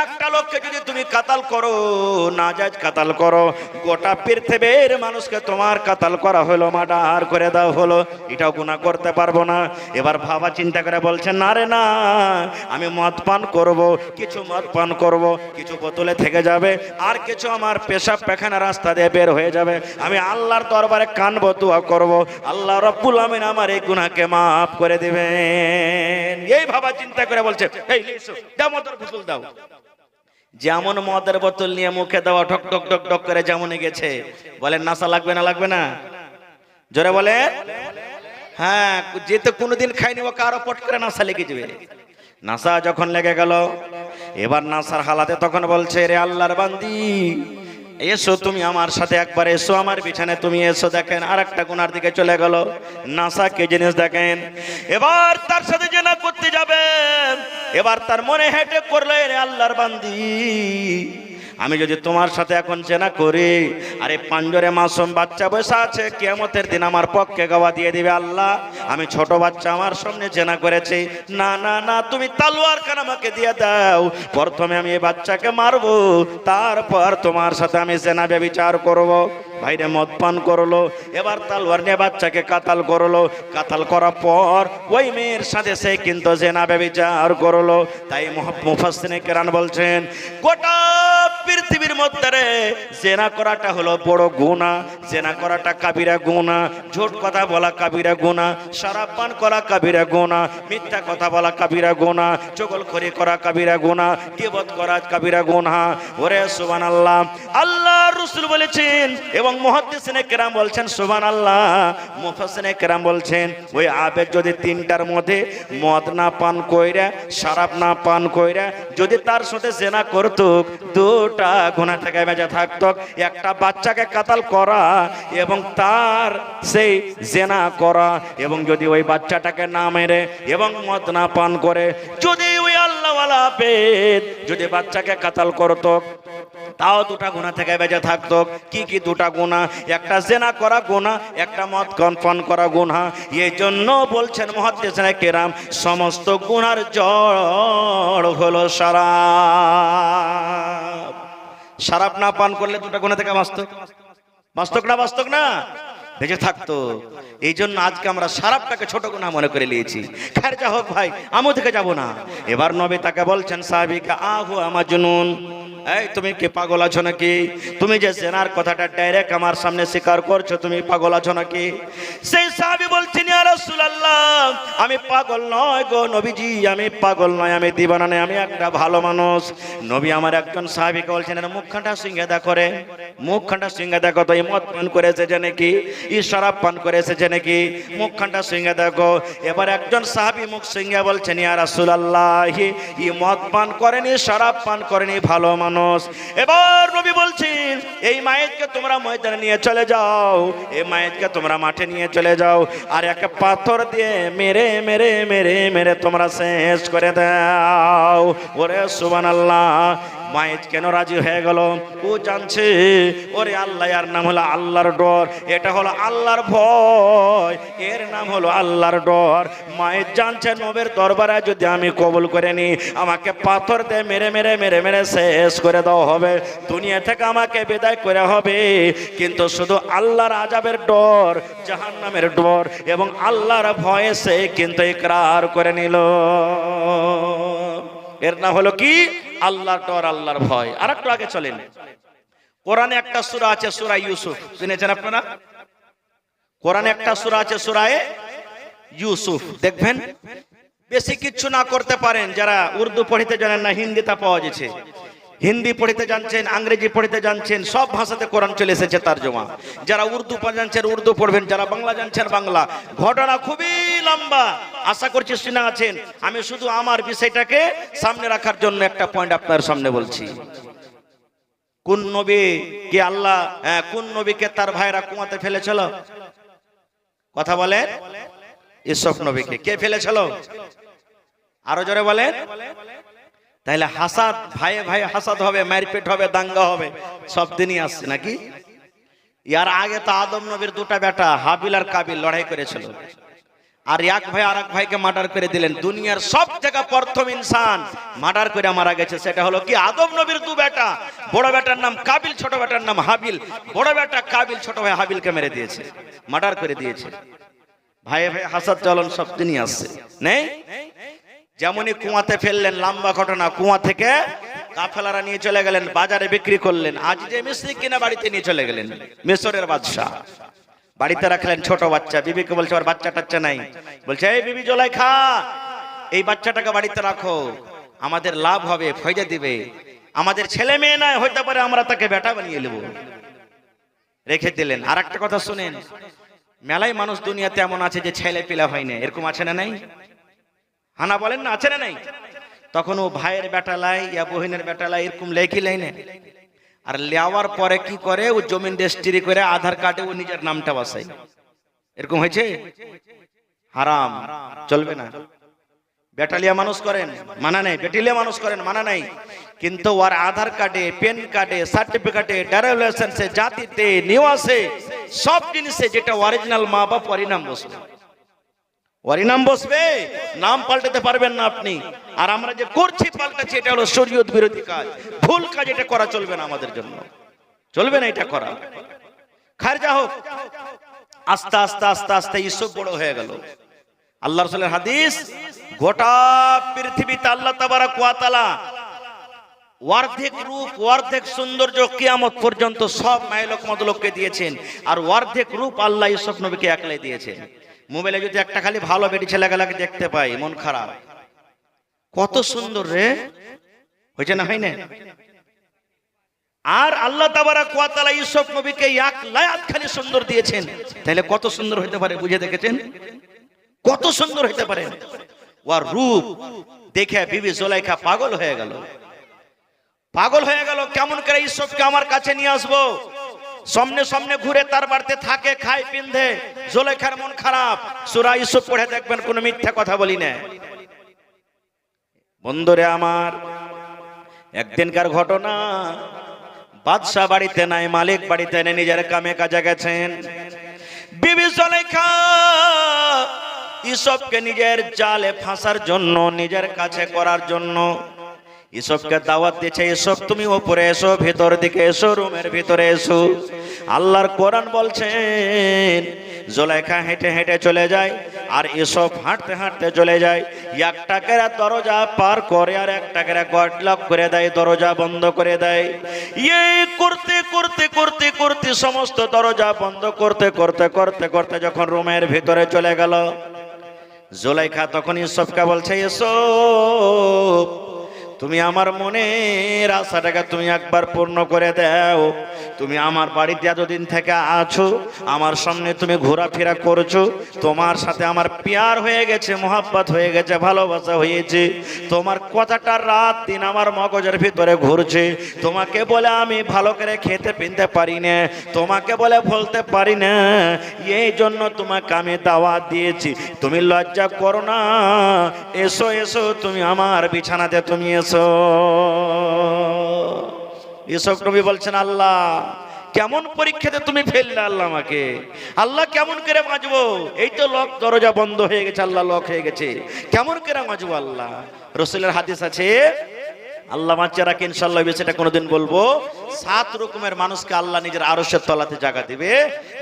একটা লোককে যদি তুমি কাতাল করো, নাজায়েজ কাতাল করো, গোটা পৃথিবীর মানুষকে তোমার কাতাল করা হলো, মার্ডার করে দেওয়া হলো, এটাও গুনাহ করতে পারবো না। এবার ভাবা চিন্তা করে বলছেন, না রে না, আমি মদ পান করব, কিছু মদ পান করব, কিছু বোতলে থেকে যাবে, আর কিছু আমার পেশাব পায়খানা রাস্তা দিয়ে বের হয়ে যাবে। আমি আল্লাহর দরবারে কানবো, দোয়া করব, আল্লাহ রাব্বুল আমিন আমার এই গুনাহকে মাফ করে দিবেন। এই ভাবা চিন্তা করে বলছে, এই লিসো দাও মদের বোতল দাও। যেমন মদের বোতল নিয়ে মুখে দেওয়া ঠক ঠক ঠক ঠক করে যেমন গেছে, বলেন নাসা লাগবে না লাগবে না? জোরে বলে। হ্যাঁ, যেতে কোনোদিন খাইনি ও কারো পট করে নাসা লেগে যাবে। নাসা যখন লেগে গেল, এবার নাসার হালাতে তখন বলছে, রে আল্লাহর বান্দি এসো তুমি আমার সাথে একবার এসো, আমার বিছানায় তুমি এসো। দেখেন আর একটা গুনার দিকে চলে গেল। নাসা কে জিনিস দেখেন। এবার তার সাথে জেনা করতে যাবে, এবার তার মনে হেঁটে করলে, রে আল্লাহর বান্দি আমি যদি তোমার সাথে এখন জেনা করি, আরে পাঞ্জরে মাসুম বাচ্চা বসে আছে, কিয়ামতের দিন আমার পক্ষে গওয়া দিয়ে দিবে, আল্লাহ আমি ছোট বাচ্চা আমার সামনে জেনা করেছি। না না না, তুমি তালোয়ার কেন আমাকে দিয়ে দাও, প্রথমে আমি এই বাচ্চাকে মারবো, তারপর তোমার সাথে আমি জেনা ব্যভিচার করব। ভাইরে মদ পান করলো, এবার তালোয়ার নিয়ে বাচ্চাকে কাতাল করলো, কাতাল করার পর ওই মেয়ের সাথে সে কিন্তু জেনা ব্যভিচার করলো। তাই মুফাসসিরিনে কেরাম বলছেন, গোটা পৃথিবীর মধ্যে জেনা করাটা হলো বড় গুনাহ, জেনা করাটা কাবিরা গুনাহ, ঝুট কথা বলা কাবিরা গুনাহ, শরাব পান করা কাবিরা গুনাহ, মিথ্যা কথা বলা কাবিরা গুনাহ, চগলখড়ি করা কাবিরা গুনাহ, গীবত করা কাবিরা গুনাহ। ওরে সুবহানাল্লাহ, আল্লাহর রাসূল বলেছেন এবং মুহাদ্দিসিনে কেরাম বলছেন সুবহানাল্লাহ, মুফাসসিরিনে কেরাম বলছেন, ওই আবেদ যদি তিনটার মধ্যে মদ না পান কইরা, শরাব না পান কইরা যদি তার সাথে জেনা করত, দুটা গুনাহ থেকে বেঁচে থাকতো। একটা বাচ্চাকে কাতাল করা এবং তার সেই জেনা করা, এবং যদি ওই বাচ্চাটাকে না মেরে এবং মদ না পান করে যদি ওই আল্লাহ আল্লাহওয়ালা পেট যদি বাচ্চাকে কাতাল করতো তাও দুটা গুনাহ থেকে বেঁচে থাকতো। কি কি দুটা গুনাহ? একটা জিনা করা গুনাহ, একটা মদ পান করা গুনাহ। এই জন্য বলছেন মুহাদ্দিসিনে কেরাম সমস্ত গুনার জড় হলো শরাব। শরাব না পান করলে দুটা গুনাহ থেকে বাঁচত না বেঁচে থাকতো। এই জন্য আজকে আমরা শরাবটাকে ছোট গুনাহ মনে করে নিয়েছি। খের যা হোক ভাই, আমও থেকে যাব না। এবার নবী তাকে বলছেন সাহাবীকে, আহু আমাজনুন, এই তুমি কি পাগল আছো নাকি? তুমি যে জিনার কথাটা ডাইরেক্ট আমার সামনে স্বীকার করছো, তুমি পাগল আছো নাকি? সেই সাহাবী বলছেন, ইয়া রাসূলুল্লাহ, আমি পাগল নয় গো নবীজি, আমি পাগল নয়, আমি দিবানা নয়, আমি একটা ভালো মানুষ। নবী আমার একজন সাহাবীকে বলছেন, এর মুখখানটা সিঙ্গে দেখো রে, মুখখানটা সিঙ্গে দেখো তো, এই মদ পান করে এসেছে নাকি, এই শরাব পান করে এসেছে নাকি, মুখখানটা সিঙ্গে দেখো। এবার একজন সাহাবী মুখ সিঙ্গে বলছেন, ইয়া রাসূলুল্লাহ, এই মদ পান করেনি, শরাব পান করেনি, ভালো মানুষ। এবার নবী বলছেন, এই মায়েতকে তোমরা ময়দানে নিয়ে চলে যাও, এই মায়েতকে তোমরা মাঠে নিয়ে চলে যাও, আর একটা পাথর দিয়ে মেরে মেরে মেরে মেরে তোমরা শেষ করে দাও। ওরে সুবহানাল্লাহ, মায়েত কেন রাজি হয়ে গেল? ও জানছে ওরে আল্লাহ, এর নাম হলো আল্লাহর ডর, এটা হলো আল্লাহর ভয়, এর নাম হলো আল্লাহর ডর। মায়েত জানছে নবীর দরবারে যদি আমি কবুল করে নি, আমাকে পাথর দিয়ে মেরে মেরে মেরে মেরে শেষ করে দেওয়া হবে, দুনিয়া থেকে আমাকে বিদায় করে হবে, কিন্তু শুধু আল্লাহর আযাবের ডর, জাহান্নামের ডর এবং আল্লাহর ভয়ে সে কিন্তু ইকরার করে নিল। এর নাম হলো কি? আল্লাহর ডর, আল্লাহর ভয়। আর একটু আগে চলেন, কোরআনে একটা সূরা আছে, সূরা ইউসুফ, শুনেছেন আপনারা? কোরআনে একটা সূরা আছে, সূরা ইউসুফ। দেখবেন বেশি কিছু না করতে পারেন যারা উর্দু পড়িতে জানেন না, হিন্দিতে পাওয়া যাচ্ছে, হিন্দি পড়িতে জানছেন, ইংরেজি পড়িতে জানছেন, সব ভাষাতে কোরআন চলে এসেছে তারজমা। যারা উর্দু জানছেন উর্দু পড়বেন, যারা বাংলা জানছেন বাংলা। ঘটনা খুবই লম্বা, আশা করছি শুনে আছেন। আমি শুধু আমার বিষয়টাকে সামনে রাখার জন্য একটা পয়েন্ট আপনার সামনে বলছি। কোন নবী কে আল্লাহ, কোন নবীকে তার ভাইরা কুয়াতে ফেলেছিল? কথা বলেন। ইউসুফ নবীকে কে ফেলেছিল? আরো জোরে বলেন। তাহলে হাসাদ, ভাইয়ে ভাই হাসাদ হবে, মারপিট হবে, দাঙ্গা হবে, সব দিনই আসছে নাকি? ইয়ার আগে তো আদম নবীর দুটা বেটা হাবিল আর কাবিল লড়াই করেছিল, আর এক ভাই আর এক ভাইকে মার্ডার করে দিলেন। দুনিয়ার সব থেকে প্রথম ইনসান মার্ডার করে মারা গেছে, সেটা হলো কি? আদম নবীর দু বেটা, বড় বেটার নাম কাবিল, ছোট বেটার নাম হাবিল। বড় বেটা কাবিল ছোট ভাই হাবিলকে মেরে দিয়েছে, মার্ডার করে দিয়েছে। ভাইয়ে ভাই হাসাদ চলন সব দিনই আসছে, নেই? যেমনই কুয়াতে ফেললেন, লম্বা ঘটনা, কুয়া থেকে কাফেলারা নিয়ে চলে গেলেন, বাজারে বিক্রি করলেন। আজ যে মিস্ত্রি কিনা বাড়িতে নিয়ে চলে গেলেন, মিশরের বাদশা। বাড়িতে রাখলেন ছোট বাচ্চা, বিবিকে বলছে ওর বাচ্চা টাচ্চা নাই, বলছে এই বিবি জুলাইখা, এই বাচ্চাটাকে বাড়িতে রাখো, আমাদের লাভ হবে, ফয়দা দিবে, আমাদের ছেলে মেয়ে নয়, হইতে পারে আমরা তাকে বেটা বানিয়ে নেব। রেখে দিলেন। আর একটা কথা শুনেন, মেলাই মানুষ দুনিয়াতে এমন আছে যে ছেলে পিলা হয় না, এরকম আছে না নাই? হানা বলেন না, আছে না নাই? তখন ও ভাইয়ের বেটালাই ইয়া বহিনের বেটালাই এরকম লেখি লাইনে, আর লেওয়ার পরে কি করে, ও জমিন রেজিস্ট্রি করে আধার কার্ডে ও নিজের নামটা বসায়। এরকম হয়েছে? হারাম, চলবে না। বেটালিয়া মানুষ করেন মানা নাই, বেটিলিয়া মানুষ করেন মানা নাই, কিন্তু ওর আধার কার্ডে, পেন কার্ডে, সার্টিফিকেটে, ড্রাইভিং লাইসেন্সে, জাতিতে, নিবাসে, সব জিনিসে যেটা অরিজিনাল মা বাপ ওরই নাম বসবে, ওরই নাম বসবে, নাম পাল্টাতে পারবেন না আপনি। আর আমরা যে করছি পাল্টাচ্ছি, এটা হলো শরীয়ত বিরোধী কাজ, ভুল কাজ, এটা করা চলবে না, আমাদের জন্য চলবে না এটা করা। খার যা হোক, আস্তে আস্তে আস্তে আস্তে ইউসুফ বড় হয়ে গেল। আল্লাহ রাসূলের হাদিস, গোটা পৃথিবীতে আল্লাহ তাবারক ওয়া তাআলা অর্ধেক রূপ, অর্ধেক সৌন্দর্য কিয়ামত পর্যন্ত সব মাইলক মদলককে দিয়েছেন, আর অর্ধেক রূপ আল্লাহ ইউসুফ নবীকে একলাই দিয়েছেন। মোবাইলে যদি একটা খালি ভালো বেটি ছেলেগুলাকে দেখতে পাই, মন খারাপ, কত সুন্দর রে, হয়েছে না হয় না? আর আল্লাহ তাবারক ওয়া তাআলা ইউসুফ নবীকে এক লায়াত খালি সুন্দর দিয়েছেন, তাহলে কত সুন্দর হতে পারে, বুঝে দেখেছেন? কত সুন্দর হতে পারে। ওর রূপ দেখে বিবি জুলাইখা পাগল হয়ে গেল, পাগল হয়ে গেল। কেমন করে ইউসুফকে আমার কাছে নিয়ে আসবো? সামনে সামনে ঘুরে তার বাড়িতে থাকে, খায়, পিন্ধে। জুলাইখার মন খারাপ। সূরা ইউসুফ পড়ে দেখবেন, কোনো মিথ্যা কথা বলি না, বন্ধুরে আমার, একদিনকার ঘটনা, বাদশাহ বাড়িতে নাই, মালিক বাড়িতে নেই, নিজের কামে কাজে গেছেন। বিবি জুলেখা ইউসুফকে নিজের জালে ফাঁসার জন্য, নিজের কাছে করার জন্য ইউসুফকে দাওয়াত দিয়েছে, ইউসুফ তুমি উপরে এসো, ভিতর দিকে এসো, রুমের ভিতরে এসো। আল্লাহর কোরআন বলছেন জুলেখা হেঁটে হেঁটে চলে যায়, আর ইউসুফ হাঁটতে হাঁটতে চলে যায়। একটা কেরা দরজা পার করে, আর একটা কেরা গট লক করে দেয়, দরজা বন্ধ করে দেয়। এই করতে করতে করতে করতে সমস্ত দরজা বন্ধ করতে করতে করতে করতে যখন রুমের ভিতরে চলে গেল, জুলেখা তখন ইউসুফকে বলছে, ইউসুফ তুমি আমার মনের আশাটাকে তুমি একবার পূর্ণ করে দাও। তুমি আমার বাড়িতে এতদিন থেকে আছো, আমার সামনে তুমি ঘোরাফেরা করছো, তোমার সাথে আমার প্যার হয়ে গেছে, মোহাব্বত হয়ে গেছে, ভালোবাসা হয়েছে। তোমার কথাটা রাত দিন আমার মগজের ভিতরে ঘুরছে। তোমাকে বলে আমি ভালো করে খেতে পিনতে পারি না, তোমাকে বলে বলতে পারি না, এই জন্য তোমাকে আমি দাওয়াত দিয়েছি। তুমি লজ্জা করো না, এসো এসো, তুমি আমার বিছানাতে তুমি এসো। ইউসুফ নবী বলছেন, আল্লাহ কেমন পরীক্ষাতে তুমি ফেললে আল্লাহ আমাকে, আল্লাহ কেমন করে বাঁচবো? এই তো লক দরজা বন্ধ হয়ে গেছে, আল্লাহ লক হয়ে গেছে, কেমন করে বাঁচবো আল্লাহ? রাসূলের হাদিস আছে, আল্লাহ বাঁচিয়ে রাখে ইনশাআল্লাহ, সেটা কোনোদিন বলবো। 7 রকমের মানুষকে আল্লাহ নিজের আরশের তলাতে জায়গা দিবে।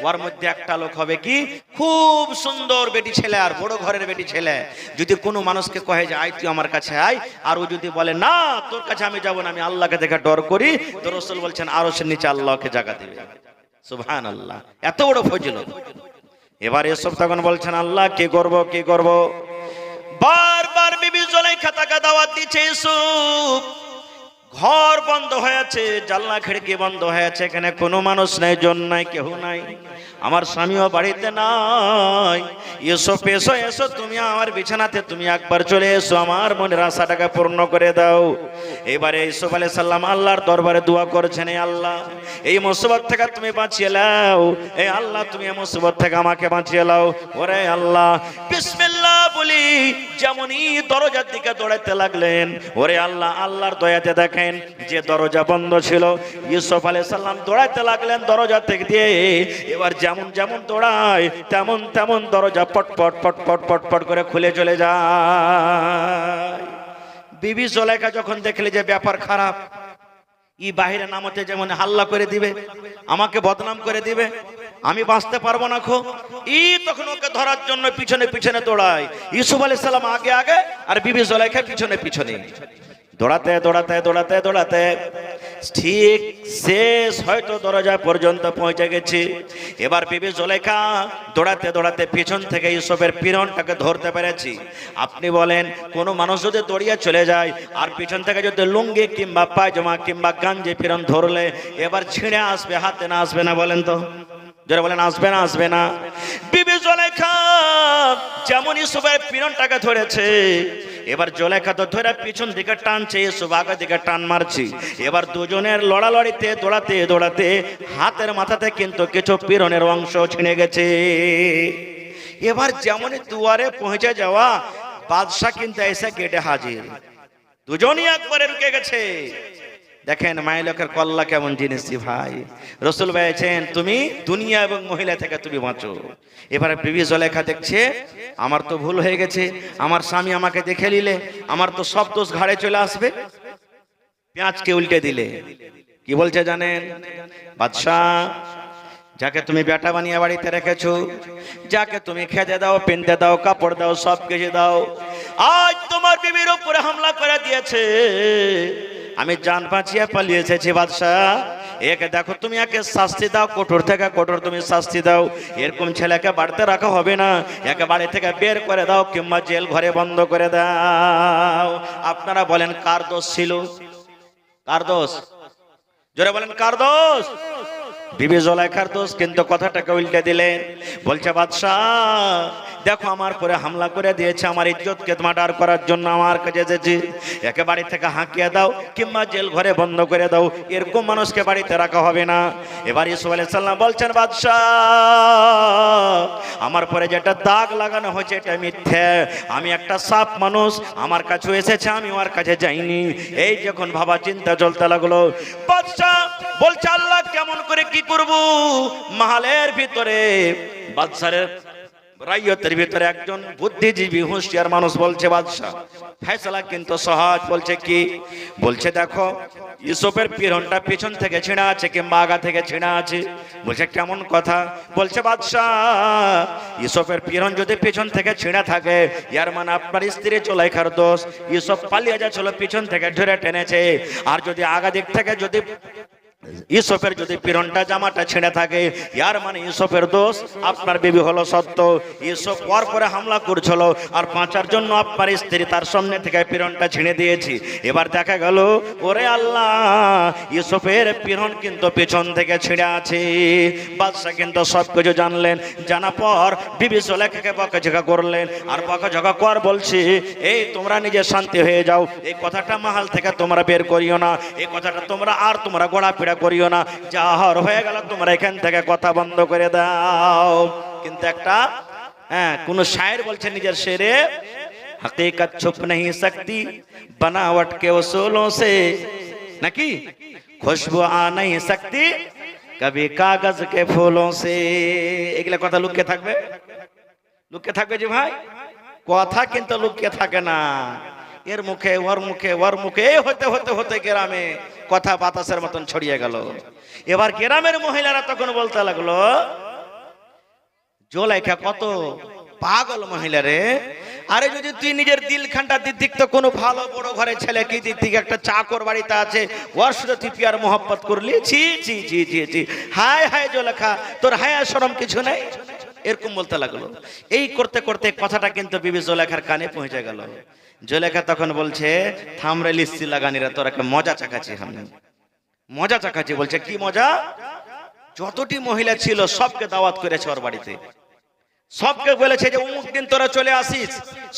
ওর মধ্যে একটা লোক হবে কি, খুব সুন্দর বেটি ছেলে আর বড় ঘরের বেটি ছেলে। যদি কোনো মানুষকে কহে যে আয় তুই আমার কাছে আয়, আর ও যদি বলে না তোর কাছে আমি যাবো না, আমি আল্লাহকে দেখে ডর করি, তো রাসূল বলছেন আরশের নিচে আল্লাহকে জায়গা দিবে। সুবহানাল্লাহ, এত বড় ফজিলত। এবার এসব তখন বলছেন, আল্লাহ কি করব কি করব? বারবার বিবি জুলেখা তাকে দাওয়াত দিচ্ছে, ইউসুফ ঘর বন্ধ হয়েছে, জানলা খিড়কি বন্ধ হয়েছে, এখানে কোনো মানুষ নাই, জন নাই, কেউ নাই, আমার স্বামীও বাড়িতে নাই। ইউসুফ এসো এসো, তুমি আমার বিছানাতে তুমি একবার চলে এসো, আমার মনের আশাটাকে পূর্ণ করে দাও। এবারে ইউসুফ আলাইহিস সালাম আল্লাহর দরবারে দোয়া করেছেন, এই আল্লাহ এই মুসিবত থেকে তুমি বাঁচিয়ে নাও, এই আল্লাহ তুমি এই মুসিবত থেকে আমাকে বাঁচিয়ে নাও। ওরে আল্লাহ বিসমিল্লাহ বলি যেমনই দরজার দিকে দৌড়াতে লাগলেন, ওরে আল্লাহ আল্লাহর দয়াতে দেখেন যে দরজা বন্ধ ছিল, ইউসুফ আলাইহিস সালাম দৌড়াতে লাগলেন দরজা থেকে দিয়ে। এবার যেমন যেমন দৌড়ায় তেমন তেমন দরজা পটপট পটপট পটপট করে খুলে চলে যায়। বিবি জুলেখা যখন দেখলে যে ব্যাপার খারাপ, ই বাহিরে নামতে যেমন হাল্লা করে দিবে, আমাকে বদনাম করে দিবে, আমি বাঁচতে পারবো না খো, ই তখন ওকে ধরার জন্য পিছনে পিছনে দৌড়ায়। ইউসুফ আলাইহিস সালাম আগে আগে, আর বিবি জুলেখা পিছনে পিছনে, দৌড়াতে দৌড়াতে দৌড়াতে দৌড়াতে ঠিক শেষ হয়তো দরজা পর্যন্ত পৌঁছে গেছে। এবার বিবি জুলেখা দৌড়াতে দৌড়াতে পিছন থেকে ইউসুফের পিরনটাকে ধরতে পেরেছি। আপনি বলেন কোন মানুষ যদি দৌড়িয়ে চলে যায় আর পিছন থেকে যদি লুঙ্গি কিংবা পায়জামা কিংবা গাঞ্জি পিরন ধরলে এবার ছিঁড়ে আসবে, হাতে না আসবে না? বলেন তো, যারা বলেন আসবে না? আসবে না। বিবি জুলেখা যেমন ইউসুফের পিরনটাকে ধরেছে, এবার জুলেখা তো ধরে পিছন দিকে টানছে, ইউসুফ আগের দিকে টান মারছি। এবার দুজনের লড়ালড়িতে দৌড়াতে দৌড়াতে হাতের মাথাতে কিন্তু কিছু পিরনের অংশ ছিঁড়ে গেছে। এবার যেমনই দুয়ারে পৌঁছে যাওয়া, বাদশা কিন্তু এসে গেটে হাজির, দুজনই একবারে রুকে গেছে। দেখেন মায়ের লোকের কল্লা কেমন জিনিস ভাই। রাসূল বলেছেন তুমি দুনিয়া এবং মহিলা থেকে তুমি বাঁচো। এবারে বিবি জুলেখা দেখছে আমার তো ভুল হয়ে গেছে, আমার স্বামী আমাকে দেখে নিলে আমার তো সব দোষ ঘাড়ে চলে আসবে। পেঁয়াজকে উল্টে দিলে কি বলছে জানেন? বাদশাহ যাকে তুমি বেটা বানিয়ে বাড়িতে রেখেছো, যাকে তুমি খেতে দাও, পেনতে দাও, কাপড় দাও, সব কিছু দাও, আজ তোমার বিবির উপরে হামলা করে দিয়েছে। আমি জান বাঁচিয়ে পালিয়ে এসেছি বাদশাহ, একে দেখো তুমি একে শাস্তি দাও, কঠোর থেকে কঠোর তুমি শাস্তি দাও। এরকম ছেলেকে বাড়িতে রাখা হবে না, একে বাড়ি থেকে বের করে দাও কিংবা জেল ঘরে বন্ধ করে দাও। আপনারা বলেন কার দোষ ছিল? কার দোষ? জোরে বলেন কার দোষ? বিবি জুলেখার দোষ। কিন্তু কথাটাকে উল্টে দিলেন, বলছে বাদশাহ দেখো আমার পরে হামলা করে দিয়েছে, আমার ইজ্জতকে মার্ডার করার জন্য আমার কাছে এসেছে, একে বাড়ি থেকে হাঁকিয়ে দাও কিংবা জেল ঘরে বন্ধ করে দাও, এরকম মানুষকে বাড়িতে রাখা হবে না। এবার ইউসুফ আলাইহিস সালাম বলছেন বাদশাহ আমার পরে যেটা দাগ লাগানো হয়েছে এটা মিথ্যে, আমি একটা সাপ মানুষ, আমার কাছে এসেছে, আমি ওর কাছে যাইনি। এই যখন ভাবা চিন্তা চলতে লাগলো, বাদশা বলছে আল্লাহ কেমন করে কি করব। মাহালের ভিতরে বাদশার রাইয়তের ভিতরে একজন বুদ্ধিজীবী হুঁশিয়ার মানুষ বলছে, বাদশা ফয়সালা কিন্তু সহজ। বলছে কি? বলছে দেখো ইউসুফের পিরনটা পিছন থেকে ছিঁড়া আছে কিংবা আগা থেকে ছিঁড়া আছে। বলছে কেমন কথা? বলছে বাদশা ইউসুফের পিরন যদি পিছন থেকে ছিঁড়া থাকে, ইয়ার মানে আপনার স্ত্রী জুলাইখার দোষ, ইউসুফ পালিয়ে যাচ্ছিল পিছন থেকে ধরে টেনেছে। আর যদি আগা দিক থেকে যদি ইউসুফের যদি পিরনটা জামাটা ছিঁড়ে থাকে, ইয়ার মানে ইউসুফের দোষ, আপনার বিবি হলো সত্য। ইউসুফ পর পরে হামলা করছিল আর বাঁচার জন্য আপনার স্ত্রী তার সামনে থেকে পিরনটা ছিঁড়ে দিয়েছি। এবার দেখা গেল ওরে আল্লাহ ইউসুফের পিরন কিন্তু পিছন থেকে ছিঁড়ে আছে। বাদশা কিন্তু সব কিছু জানলেন, জানা পর বিবি জুলাইখাকে বকাঝকা করলেন। আর বকাঝকা কর বলছি এই তোমরা নিজে শান্তি হয়ে যাও, এই কথাটা মাহাল থেকে তোমরা বের করিও না, এই কথাটা তোমরা গোড়াপিড়া করিও না, যা হওয়ার হয়ে গেল তোমরা এখান থেকে কথা বন্ধ করে দাও। কিন্তু একটা কোন শায়ের বলছে নিজের শেরে, হकीकत छुप नहीं सकती बनावट के उसूलों से, নাকি खुशबू आ नहीं सकती कभी कागज के फूलों से। এগুলা কথা লুকিয়ে থাকবে, লুকিয়ে থাকবে যে ভাই, কথা কিন্তু লুকিয়ে থাকে না। এর মুখে ওর মুখে ওর মুখে হতে হতে হতে গ্রামে কথা বাতাসের মতন ছড়িয়ে গেল। এবার গ্রামের মহিলারা তখন বলতে লাগলো, জুলাইখা কত পাগল মহিলা রে, আরে যদি তুই নিজের দিলখানটা দিক তো কোনো ভালো বড় ঘরে ছেলে কি দিক থেকে একটা চাকর বাড়িতে আছে, ওর সাথে তুই পিয়ার মোহাব্বত করলি, ছি ছি ছি ছি ছি, হায় হায় জুলাইখা তোর হায়া শরম কিছু নেই, এরকম বলতে লাগলো। এই করতে করতে কথাটা কিন্তু বিবি জুলাইখার কানে পৌঁছে গেল। জুলাইখা তখন বলছে থামরে লিস্সি লাগানিরা, তোর একটা মজা চাকাচ্ছি, আমি মজা চাকাচ্ছি। বলছে কি মজা? যতটি মহিলা ছিল সবকে দাওয়াত করেছে ওর বাড়িতে, সবকে বলেছে যে অমুক দিন তোরা চলে আসিস,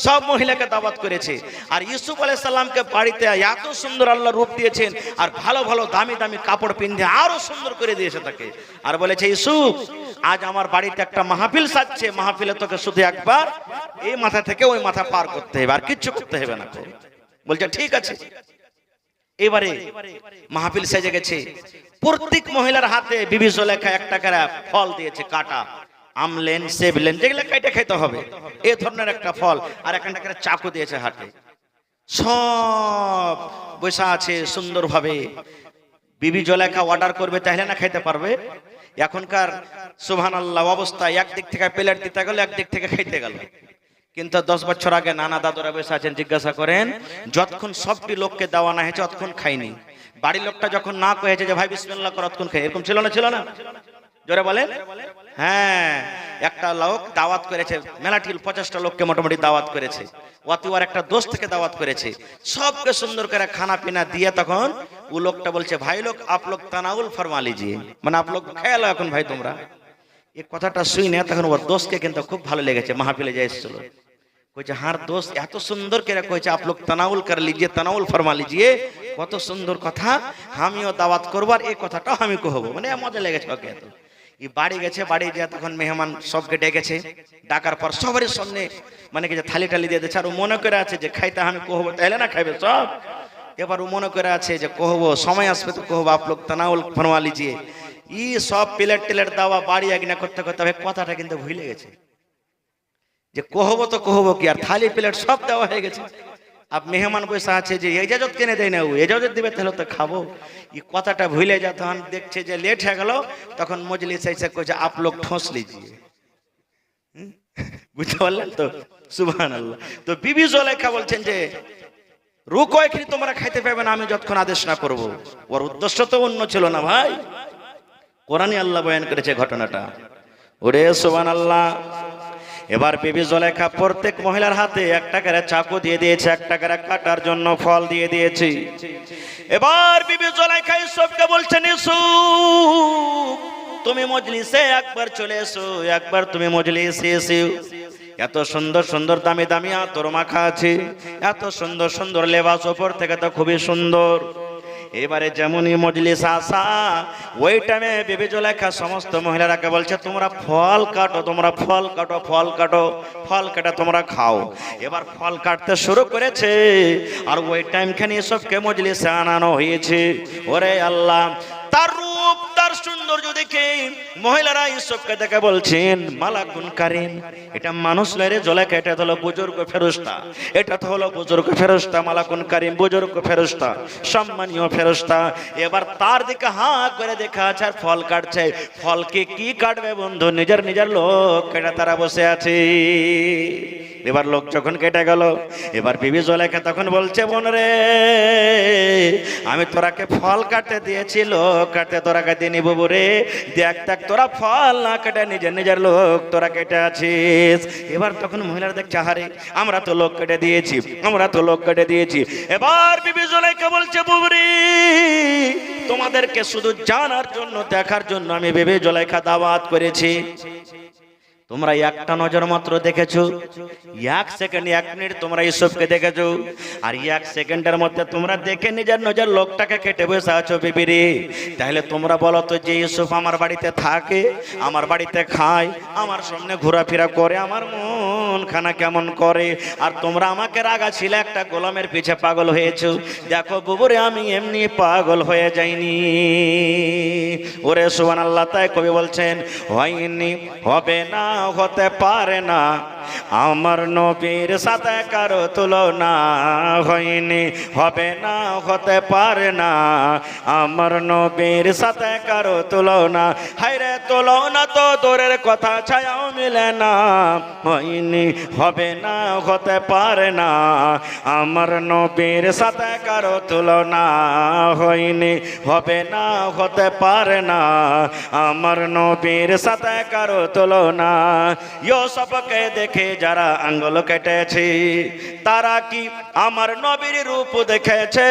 সব মহিলাকে দাওয়াত করেছে। আর ইউসুফ আলাইহিস সালামকে বাড়িতে এত সুন্দর আল্লাহ রূপ দিয়েছেন, আর ভালো ভালো দামি দামি কাপড় পিন্ধে আরো সুন্দর করে দিয়েছে তাকে। আর বলেছে ইউসুফ আজ আমার বাড়িতে একটা মাহফিল সাজছে, মাহফিলে তোকে শুধু একবার এই মাথা থেকে ওই মাথা পার করতে হবে, আর কিচ্ছু করতে হবে না। বলছে ঠিক আছে। এবারে মাহফিল সেজে গেছে, প্রত্যেক মহিলার হাতে বিবি জুলাইখা একটা করে ফল দিয়েছে, কাটা আমলেন সেবলেন, যেগুলো কেটে খেতে হবে এই ধরনের একটা ফল, আর একটা করে চাকু দিয়েছে হাতে। সব বসা আছে সুন্দরভাবে। বিবি জুলাইখা অর্ডার করবে তাহলে না খেতে পারবে। এখনকার সুবহানাল্লাহ অবস্থা, একদিক থেকে প্লেট দিতে গেল একদিক থেকে খেতে গেল। কিন্তু 10 বছর আগে নানা দাদুরা বসে আছেন, জিজ্ঞাসা করেন যতক্ষণ সবটি লোককে দেওয়া না হয়েছে ততক্ষণ খাইনি। বাড়ির লোকটা যখন না কয়েছে যে ভাই বিসমিল্লাহ কর ততক্ষণ খাই, এরকম ছিল না? ছিল না? জোরে বলেন। হ্যাঁ, একটা লোক দাওয়াত করেছে, মেলাটি 50টা লোককে মোটামুটি দাওয়াত করেছে। ওয়াতি ওর একটা দোস্ত থেকে দাওয়াত করেছে, সবকে সুন্দর করে খানা পিনা দিয়ে তখন ও লোকটা বলছে ভাই লোক আপ লোক তানাউল ফরমা লিজিয়ে, মানে আপ লোক খেয়ে লো এখন ভাই তোমরা। এই কথাটা শুনে তখন ওর দোস্তকে কিন্তু খুব ভালো লেগেছে, মাহফিলে যে এসেছিল। কইছে হার দোস্ত এত সুন্দর করে কইছে আপ লোক তানাউল কর লিজিয়ে, তানাউল ফরমা লিজিয়ে, কত সুন্দর কথা, আমিও দাওয়াত করবো আর এই কথাটাও আমি কহবো। মানে মজা লেগেছে ওকে। এত এই বাড়ি গেছে, বাড়ি গিয়ে তখন মেহমান সবকে ডেকেছে, ডাকার পর সবারই সামনে মানে কি যে থালি টালি দিয়ে দিচ্ছে। আর ও মনে করে আছে যে খাইতে আমি কহবো, তাইলে না খাইবে সব। এবার ও মনে করে আছে যে কহবো, সময় আসবে তো কহবো আপ লোক তানাউল ফরমা লিজিয়ে। ই সব প্লেট টেলেট দেওয়া বাড়ি আগে করতে করতে কথাটা কিন্তু ভুলে গেছে যে কহবো তো কহবো কি, আর থালি প্লেট সব দেওয়া হয়ে গেছে। আপ মেহমান বসে আছে যে এজাজত কেনে দেয় না, ও এজাজত দিবে তাহলে তো খাবো। এই কথাটা ভুলে যা, তখন দেখছে যে লেট হয়ে গেল, তখন মজলিস এসে কইছে আপ লোক ঠোঁস লিজিয়ে। বুঝতে পারলেন তো? সুবহানাল্লাহ। তো বিবি জুলাইখা বলছেন যে রুকো, এখানে তোমরা খাইতে পাবে না আমি যতক্ষণ আদেশ না করব। ওর উদ্দেশ্য তো অন্য ছিল না ভাই, কোরআনে আল্লাহ বয়ান করেছে ঘটনাটা। ওরে সুবহানাল্লাহ। এবার বিবি জুলাইখা প্রত্যেক মহিলার হাতে একটা করে চাকু দিয়ে দিয়েছে, একটা করে কাটার জন্য ফল দিয়ে দিয়েছে। এবার বিবি জুলাইখা ইউসুফকে বলছেন ইউসুফ তুমি মজলিসে একবার চলে এসো, একবার তুমি মজলিসে এসো। এত সুন্দর সুন্দর দামি দামি আতর মাখা আছে, এত সুন্দর সুন্দর লেবাস, ওপর থেকে তো খুবই সুন্দর। এবারে যেমনই মজলিস আসা, ওই টাইমে বিবি জুলেখা সমস্ত মহিলারাকে বলছে তোমরা ফল কাটো, তোমরা ফল কাটো, ফল কাটো, ফল কাটা তোমরা খাও। এবার ফল কাটতে শুরু করেছে, আর ওই টাইমখানে এসবকে মজলিসে আনানো হয়েছে। ওরে আল্লাহ, তার রূপ তার সৌন্দর্য দেখে মহিলারা ইউসুফকে দেখে বলছেন মালাকুন কারীম, এটা মানুষ নয় রে জুলেখা, এটা হলো বুজুর্গ ফেরেশতা, এটা তো হলো বুজুর্গ ফেরেশতা, মালাকুন কারীম বুজুর্গ ফেরেশতা, সম্মানীয় ফেরেশতা। এবার তার দিকে হাঁ করে দেখা আছে আর ফল কাটছে। ফলকে কি কাটবে বন্ধু, নিজের নিজের লোক কেটে তারা বসে আছে। এবার লোক যখন কেটে গেল, এবার বিবি জুলেখা তখন বলছে বোন রে, আমি তোরাকে ফল কাটতে দিয়েছি, লোক কাটতে তোরাকে দিনি বাবু রে, দেখ দেখ তোরা ফল না কেটে নিজের নিজের লোক তোরা কেটে আছিস। এবার তখন মহিলারা দেখছে হারে আমরা তো লোক কেটে দিয়েছি, আমরা তো লোক কেটে দিয়েছি। এবার বিবি জুলেখা বলছে বুবরি, তোমাদেরকে শুধু জানার জন্য দেখার জন্য আমি বিবি জুলেখা দাওয়াত করেছি। তোমরা একটা নজর মাত্র দেখেছো, 1 সেকেন্ড 1 মিনিট তোমরা ইউসুফকে দেখেছো, আর 1 সেকেন্ডের মধ্যে তোমরা দেখে নিজের নিজের লোকটাকে কেটে বসে আছো বিবিরে। তাহলে তোমরা বলো তো, যে ইউসুফ আমার বাড়িতে থাকে, আমার বাড়িতে খায়, আমার সামনে ঘোরাফেরা করে, আমার মন খানা কেমন করে, আর তোমরা আমাকে রাগা ছিল একটা গোলামের পিছে পাগল হয়েছো। দেখো বুবুরে, আমি এমনি পাগল হয়ে যাইনি। ওরে সুবহানাল্লাহ। তাই কবি বলছেন হয়নি, হবে না, হতে পারে না, আমার নবীর সাথে কারো তুলনা। হয়নি, হবে না, হতে পারে না, আমার নবীর সাথে কারো তুলনা। হায়রে তুলনা তো দূরের কথা, ছায়াও মিলে না। হয়নি, হবে না, হতে পারে না, আমার নবীর সাথে কারো তুলনা। হয়নি, হবে না, হতে পারে না, আমার নবীর সাথে কারো তুলনা। ইউসুফকে দেখে যারা আঙ্গুল কেটেছে, তারা কি আমার নবীর রূপ দেখেছে?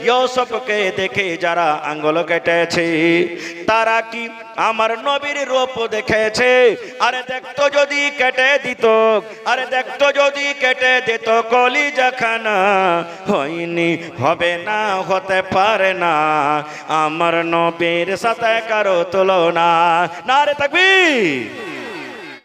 ইউসুফকে দেখে যারা আঙ্গুল কেটেছে, তারা কি আমার নবীর রূপ দেখেছে? আরে দেখতো যদি কেটে দিত, আরে দেখতো যদি কেটে দিত কলিজাখানা। হয়নি, হবে না, হতে পারে না, আমার নবীর সাথে কারো তুলনা। নারে তাকবীর।